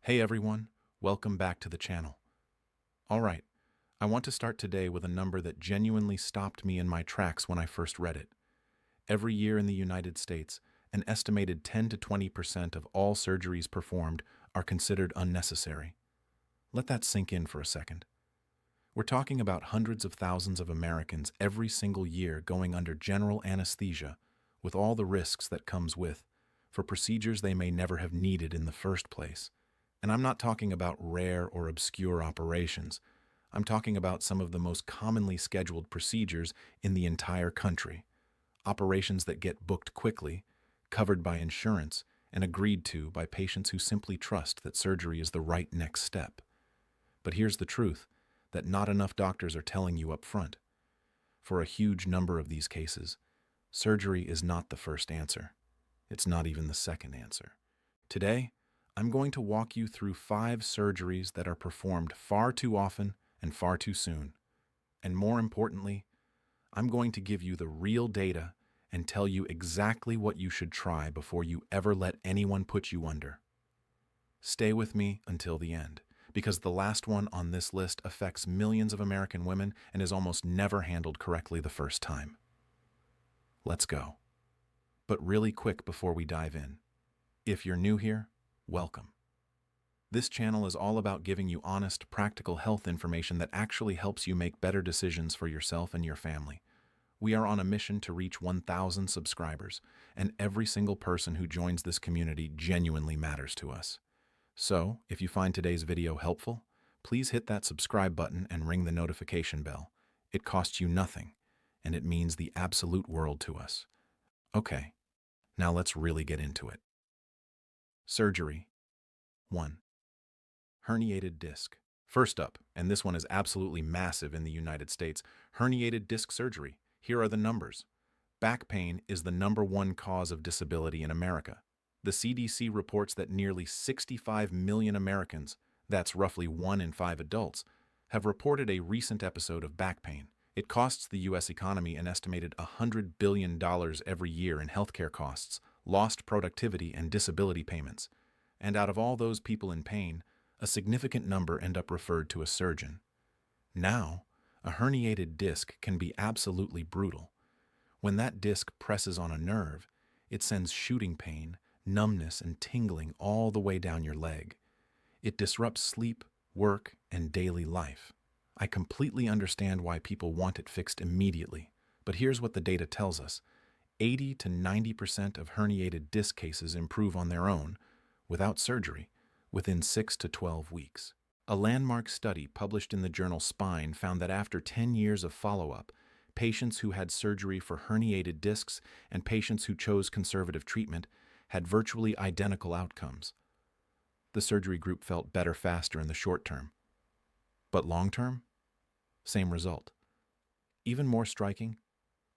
Hey everyone, welcome back to the channel. Alright, I want to start today with a number that genuinely stopped me in my tracks when I first read it. Every year in the United States, an estimated 10 to 20% of all surgeries performed are considered unnecessary. Let that sink in for a second. We're talking about hundreds of thousands of Americans every single year going under general anesthesia with all the risks that comes with, for procedures they may never have needed in the first place. And I'm not talking about rare or obscure operations. I'm talking about some of the most commonly scheduled procedures in the entire country. Operations that get booked quickly, covered by insurance, and agreed to by patients who simply trust that surgery is the right next step. But here's the truth that not enough doctors are telling you up front. For a huge number of these cases, surgery is not the first answer. It's not even the second answer. Today, I'm going to walk you through 5 surgeries that are performed far too often and far too soon. And more importantly, I'm going to give you the real data and tell you exactly what you should try before you ever let anyone put you under. Stay with me until the end, because the last one on this list affects millions of American women and is almost never handled correctly the first time. Let's go. But really quick before we dive in. If you're new here, welcome. This channel is all about giving you honest, practical health information that actually helps you make better decisions for yourself and your family. We are on a mission to reach 1,000 subscribers, and every single person who joins this community genuinely matters to us. So, if you find today's video helpful, please hit that subscribe button and ring the notification bell. It costs you nothing, and it means the absolute world to us. Okay, now let's really get into it. Surgery 1. Herniated disc. First up, and this one is absolutely massive in the United States, herniated disc surgery. Here are the numbers. Back pain is the #1 cause of disability in America. The CDC reports that nearly 65 million Americans, that's roughly 1 in 5 adults, have reported a recent episode of back pain. It costs the U.S. economy an estimated $100 billion every year in healthcare costs, lost productivity, and disability payments. And out of all those people in pain, a significant number end up referred to a surgeon. Now, a herniated disc can be absolutely brutal. When that disc presses on a nerve, it sends shooting pain, numbness, and tingling all the way down your leg. It disrupts sleep, work, and daily life. I completely understand why people want it fixed immediately, but here's what the data tells us. 80 to 90% of herniated disc cases improve on their own, without surgery, within 6 to 12 weeks. A landmark study published in the journal Spine found that after 10 years of follow-up, patients who had surgery for herniated discs and patients who chose conservative treatment had virtually identical outcomes. The surgery group felt better faster in the short term. But long term? Same result. Even more striking,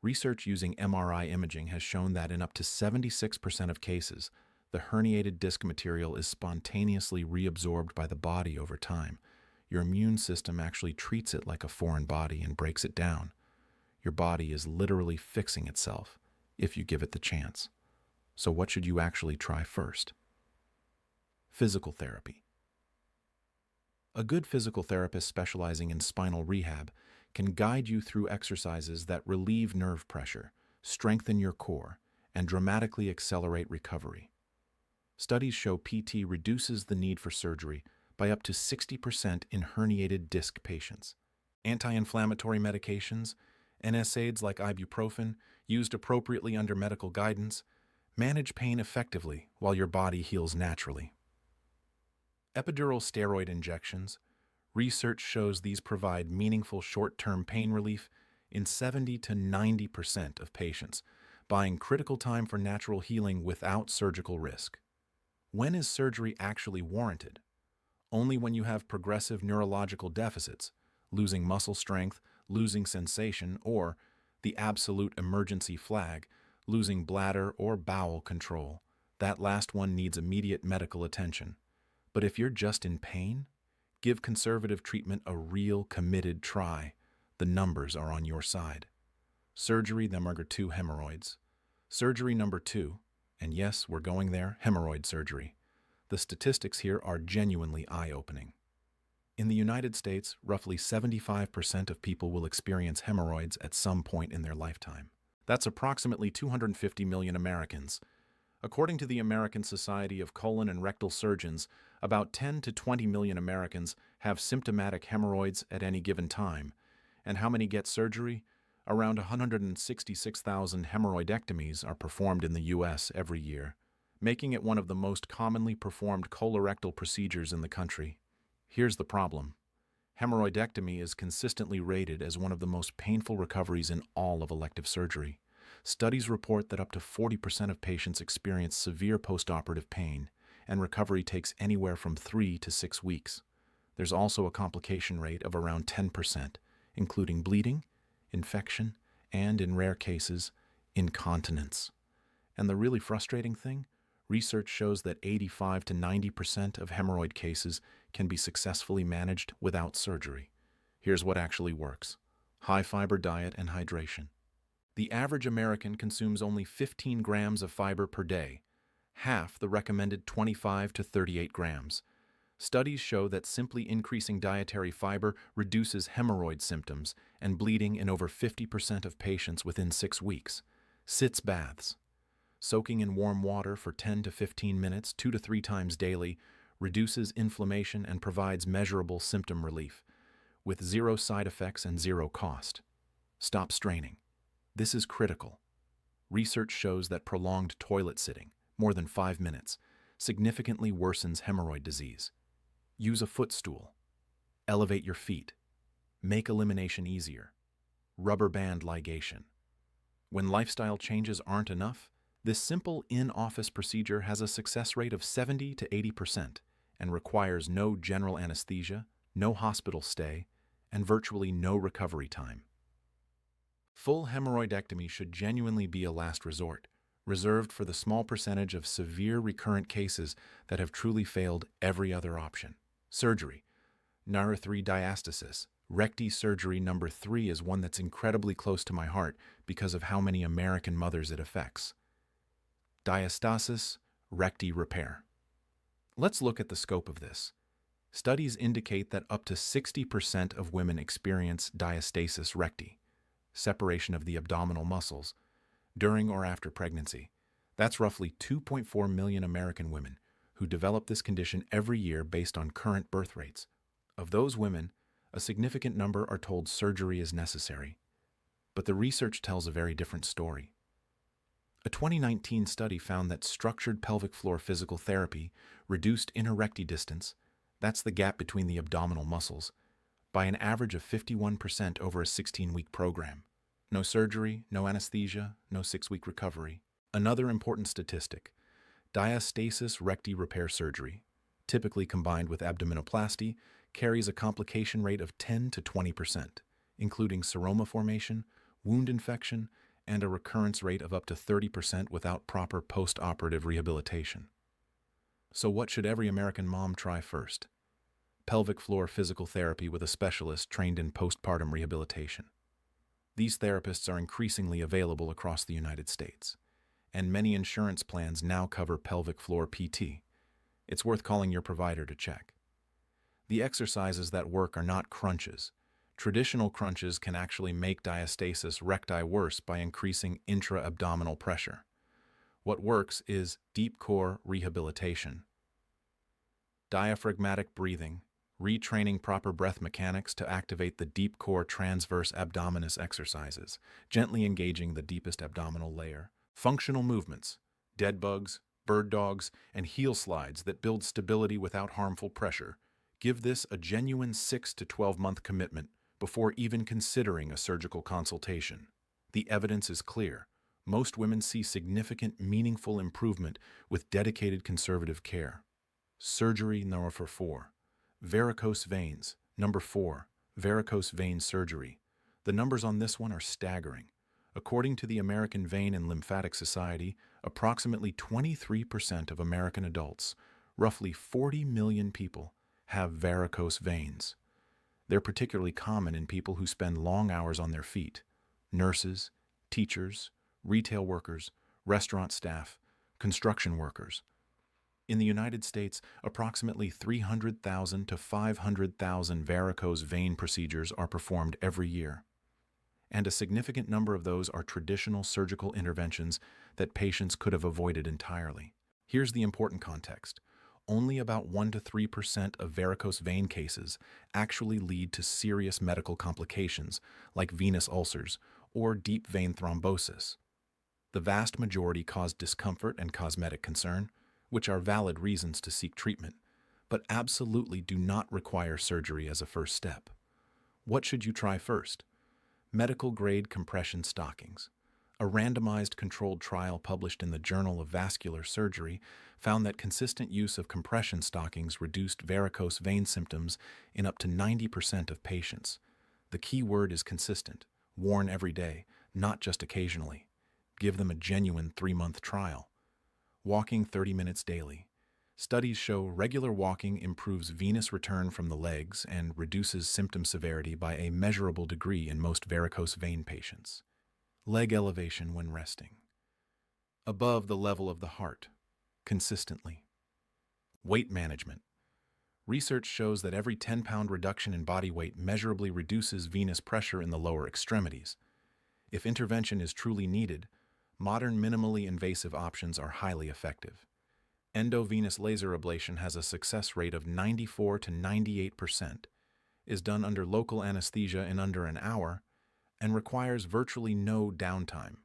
research using MRI imaging has shown that in up to 76% of cases, the herniated disc material is spontaneously reabsorbed by the body over time. Your immune system actually treats it like a foreign body and breaks it down. Your body is literally fixing itself if you give it the chance. So what should you actually try first? Physical therapy. A good physical therapist specializing in spinal rehab can guide you through exercises that relieve nerve pressure, strengthen your core, and dramatically accelerate recovery. Studies show PT reduces the need for surgery by up to 60% in herniated disc patients. Anti-inflammatory medications, NSAIDs like ibuprofen, used appropriately under medical guidance, manage pain effectively while your body heals naturally. Epidural steroid injections. Research shows these provide meaningful short-term pain relief in 70 to 90% of patients, buying critical time for natural healing without surgical risk. When is surgery actually warranted? Only when you have progressive neurological deficits, losing muscle strength, losing sensation, or the absolute emergency flag, losing bladder or bowel control. That last one needs immediate medical attention. But if you're just in pain, give conservative treatment a real committed try. The numbers are on your side. Surgery #2, hemorrhoids. Surgery #2, and yes, we're going there, hemorrhoid surgery. The statistics here are genuinely eye-opening. In the United States, roughly 75% of people will experience hemorrhoids at some point in their lifetime. That's approximately 250 million Americans. According to the American Society of Colon and Rectal Surgeons, about 10 to 20 million Americans have symptomatic hemorrhoids at any given time. And how many get surgery? Around 166,000 hemorrhoidectomies are performed in the U.S. every year, making it one of the most commonly performed colorectal procedures in the country. Here's the problem. Hemorrhoidectomy is consistently rated as one of the most painful recoveries in all of elective surgery. Studies report that up to 40% of patients experience severe postoperative pain, and recovery takes anywhere from 3 to 6 weeks. There's also a complication rate of around 10%, including bleeding, infection, and, in rare cases, incontinence. And the really frustrating thing? Research shows that 85 to 90% of hemorrhoid cases can be successfully managed without surgery. Here's what actually works: high-fiber diet and hydration. The average American consumes only 15 grams of fiber per day, half the recommended 25 to 38 grams. Studies show that simply increasing dietary fiber reduces hemorrhoid symptoms and bleeding in over 50% of patients within 6 weeks. Sitz baths. Soaking in warm water for 10 to 15 minutes, 2 to 3 times daily, reduces inflammation and provides measurable symptom relief, with 0 side effects and 0 cost. Stop straining. This is critical. Research shows that prolonged toilet sitting, more than 5 minutes, significantly worsens hemorrhoid disease. Use a footstool. Elevate your feet. Make elimination easier. Rubber band ligation. When lifestyle changes aren't enough, this simple in-office procedure has a success rate of 70 to 80% and requires no general anesthesia, no hospital stay, and virtually no recovery time. Full hemorrhoidectomy should genuinely be a last resort, reserved for the small percentage of severe recurrent cases that have truly failed every other option. Surgery. Number 3, diastasis. Recti surgery number 3 is one that's incredibly close to my heart because of how many American mothers it affects. Diastasis recti repair. Let's look at the scope of this. Studies indicate that up to 60% of women experience diastasis recti, separation of the abdominal muscles, during or after pregnancy. That's roughly 2.4 million American women who develop this condition every year based on current birth rates. Of those women, a significant number are told surgery is necessary. But the research tells a very different story. A 2019 study found that structured pelvic floor physical therapy reduced inner recti distance, that's the gap between the abdominal muscles, by an average of 51% over a 16-week program. No surgery, no anesthesia, no 6-week recovery. Another important statistic: diastasis recti repair surgery, typically combined with abdominoplasty, carries a complication rate of 10 to 20%, including seroma formation, wound infection, and a recurrence rate of up to 30% without proper post-operative rehabilitation. So what should every American mom try first? Pelvic floor physical therapy with a specialist trained in postpartum rehabilitation. These therapists are increasingly available across the United States, and many insurance plans now cover pelvic floor PT. It's worth calling your provider to check. The exercises that work are not crunches. Traditional crunches can actually make diastasis recti worse by increasing intra-abdominal pressure. What works is deep core rehabilitation. Diaphragmatic breathing, retraining proper breath mechanics to activate the deep core transverse abdominis exercises, gently engaging the deepest abdominal layer. Functional movements, dead bugs, bird dogs, and heel slides that build stability without harmful pressure. Give this a genuine 6 to 12-month commitment before even considering a surgical consultation. The evidence is clear. Most women see significant, meaningful improvement with dedicated conservative care. Surgery number 4. Varicose veins. Number 4. Varicose vein surgery. The numbers on this one are staggering. According to the American Vein and Lymphatic Society, approximately 23% of American adults, roughly 40 million people, have varicose veins. They're particularly common in people who spend long hours on their feet: nurses, teachers, retail workers, restaurant staff, construction workers. In the United States, approximately 300,000 to 500,000 varicose vein procedures are performed every year, and a significant number of those are traditional surgical interventions that patients could have avoided entirely. Here's the important context. Only about 1 to 3% of varicose vein cases actually lead to serious medical complications like venous ulcers or deep vein thrombosis. The vast majority cause discomfort and cosmetic concern, which are valid reasons to seek treatment, but absolutely do not require surgery as a first step. What should you try first? Medical-grade compression stockings. A randomized controlled trial published in the Journal of Vascular Surgery found that consistent use of compression stockings reduced varicose vein symptoms in up to 90% of patients. The key word is consistent, worn every day, not just occasionally. Give them a genuine 3-month trial. Walking 30 minutes daily. Studies show regular walking improves venous return from the legs and reduces symptom severity by a measurable degree in most varicose vein patients. Leg elevation when resting. Above the level of the heart, consistently. Weight management. Research shows that every 10-pound reduction in body weight measurably reduces venous pressure in the lower extremities. If intervention is truly needed, modern minimally invasive options are highly effective. Endovenous laser ablation has a success rate of 94 to 98%, is done under local anesthesia in under an hour, and requires virtually no downtime.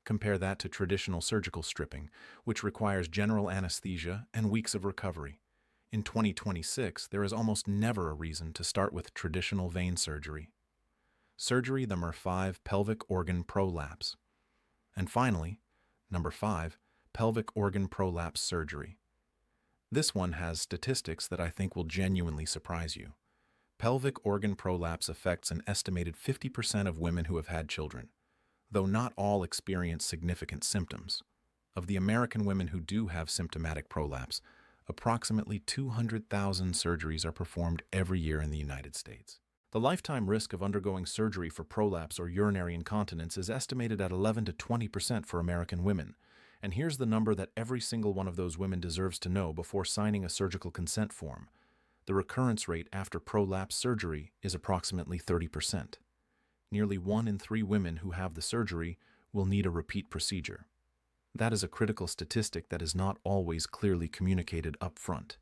Compare that to traditional surgical stripping, which requires general anesthesia and weeks of recovery. In 2026, there is almost never a reason to start with traditional vein surgery. Surgery number 5, pelvic organ prolapse. And finally, number 5, pelvic organ prolapse surgery. This one has statistics that I think will genuinely surprise you. Pelvic organ prolapse affects an estimated 50% of women who have had children, though not all experience significant symptoms. Of the American women who do have symptomatic prolapse, approximately 200,000 surgeries are performed every year in the United States. The lifetime risk of undergoing surgery for prolapse or urinary incontinence is estimated at 11 to 20% for American women, and here's the number that every single one of those women deserves to know before signing a surgical consent form. The recurrence rate after prolapse surgery is approximately 30%. Nearly 1 in 3 women who have the surgery will need a repeat procedure. That is a critical statistic that is not always clearly communicated up front.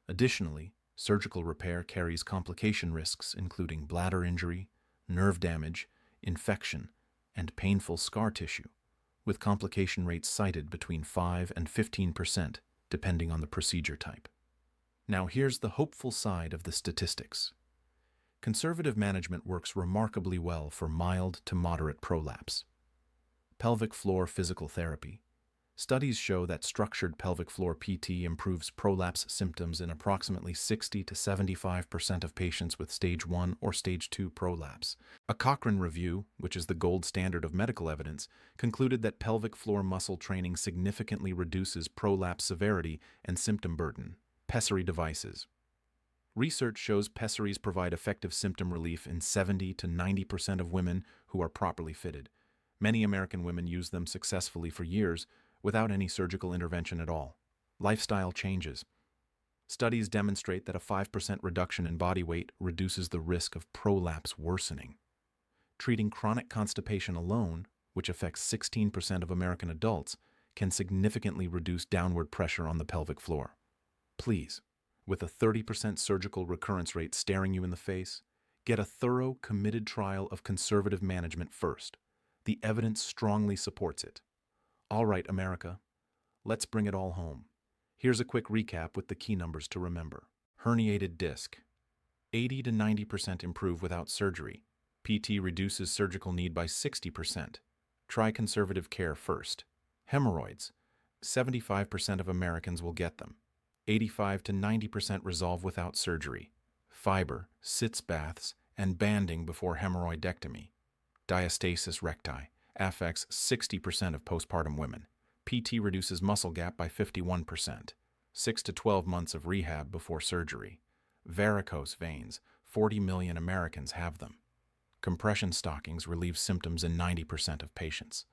Additionally, surgical repair carries complication risks including bladder injury, nerve damage, infection, and painful scar tissue, with complication rates cited between 5 and 15%, depending on the procedure type. Now here's the hopeful side of the statistics. Conservative management works remarkably well for mild to moderate prolapse. Pelvic floor physical therapy. Studies show that structured pelvic floor PT improves prolapse symptoms in approximately 60 to 75% of patients with stage 1 or stage 2 prolapse. A Cochrane review, which is the gold standard of medical evidence, concluded that pelvic floor muscle training significantly reduces prolapse severity and symptom burden. Pessary devices. Research shows pessaries provide effective symptom relief in 70 to 90% of women who are properly fitted. Many American women use them successfully for years without any surgical intervention at all. Lifestyle changes. Studies demonstrate that a 5% reduction in body weight reduces the risk of prolapse worsening. Treating chronic constipation alone, which affects 16% of American adults, can significantly reduce downward pressure on the pelvic floor. Please, with a 30% surgical recurrence rate staring you in the face, get a thorough, committed trial of conservative management first. The evidence strongly supports it. All right, America, let's bring it all home. Here's a quick recap with the key numbers to remember. Herniated disc. 80 to 90% improve without surgery. PT reduces surgical need by 60%. Try conservative care first. Hemorrhoids. 75% of Americans will get them. 85 to 90% resolve without surgery. Fiber, sitz baths, and banding before hemorrhoidectomy. Diastasis recti affects 60% of postpartum women. PT reduces muscle gap by 51%. 6 to 12 months of rehab before surgery. Varicose veins, 40 million Americans have them. Compression stockings relieve symptoms in 90% of patients.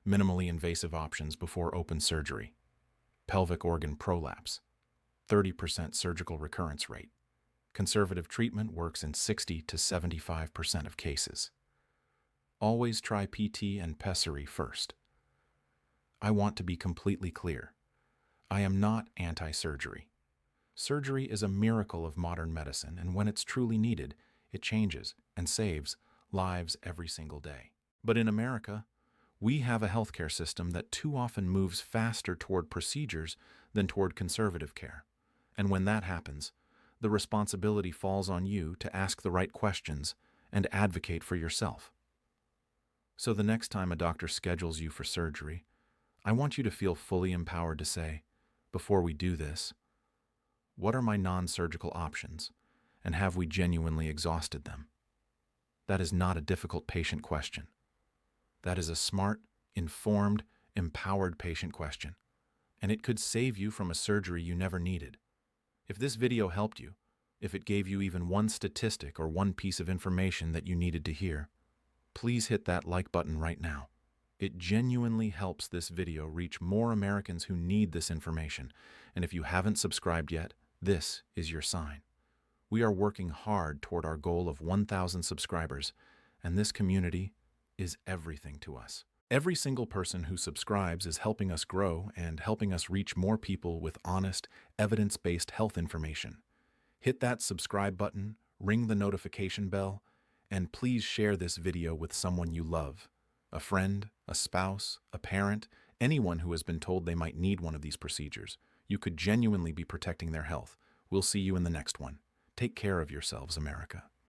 Minimally invasive options before open surgery. pelvic organ prolapse, 30% surgical recurrence rate. Conservative treatment works in 60 to 75% of cases. Always try PT and pessary first. I want to be completely clear. I am not anti-surgery. Surgery is a miracle of modern medicine, and when it's truly needed, it changes and saves lives every single day. But in America, we have a healthcare system that too often moves faster toward procedures than toward conservative care. And when that happens, the responsibility falls on you to ask the right questions and advocate for yourself. So the next time a doctor schedules you for surgery, I want you to feel fully empowered to say, before we do this, what are my non-surgical options, and have we genuinely exhausted them? That is not a difficult patient question. That is a smart, informed, empowered patient question, and it could save you from a surgery you never needed. If this video helped you, if it gave you even one statistic or one piece of information that you needed to hear, please hit that like button right now. It genuinely helps this video reach more Americans who need this information, and if you haven't subscribed yet, this is your sign. We are working hard toward our goal of 1,000 subscribers, and this community is everything to us. Every single person who subscribes is helping us grow and helping us reach more people with honest, evidence-based health information. Hit that subscribe button, ring the notification bell, and please share this video with someone you love. A friend, a spouse, a parent, anyone who has been told they might need one of these procedures. You could genuinely be protecting their health. We'll see you in the next one. Take care of yourselves, America.